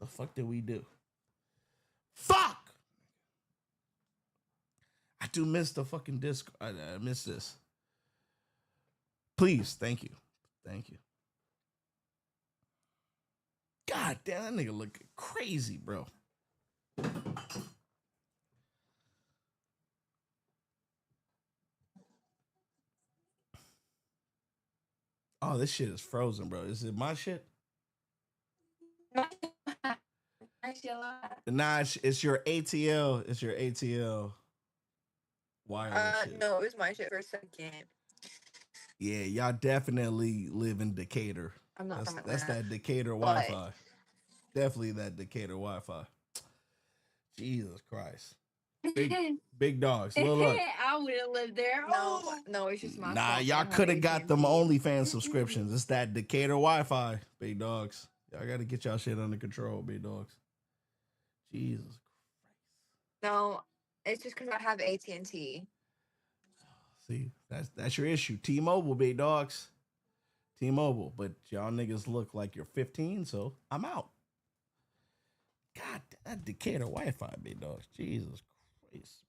The fuck did we do? Fuck! I do miss the fucking disc. I miss this. Please, thank you. Thank you. God damn, that nigga look crazy, bro. Oh, this shit is frozen, bro. Is it my shit? Nah, it's your ATL. It's your ATL. Wireless shit. No, it was my shit for a second. Yeah, y'all definitely live in Decatur. I'm not from That's Atlanta, that Decatur Wi-Fi. Definitely that Decatur Wi-Fi. Jesus Christ. Big dogs. Look. I would have lived there. No, it's just my Nah, fault. y'all could have got them OnlyFans subscriptions. It's that Decatur Wi-Fi, big dogs. Y'all got to get y'all shit under control, big dogs. Jesus Christ. No, it's just because I have AT&T. See, that's your issue. T-Mobile, big dogs. T-Mobile, but y'all niggas look like you're 15, so I'm out. God, that Decatur Wi-Fi, big dogs. Jesus Christ.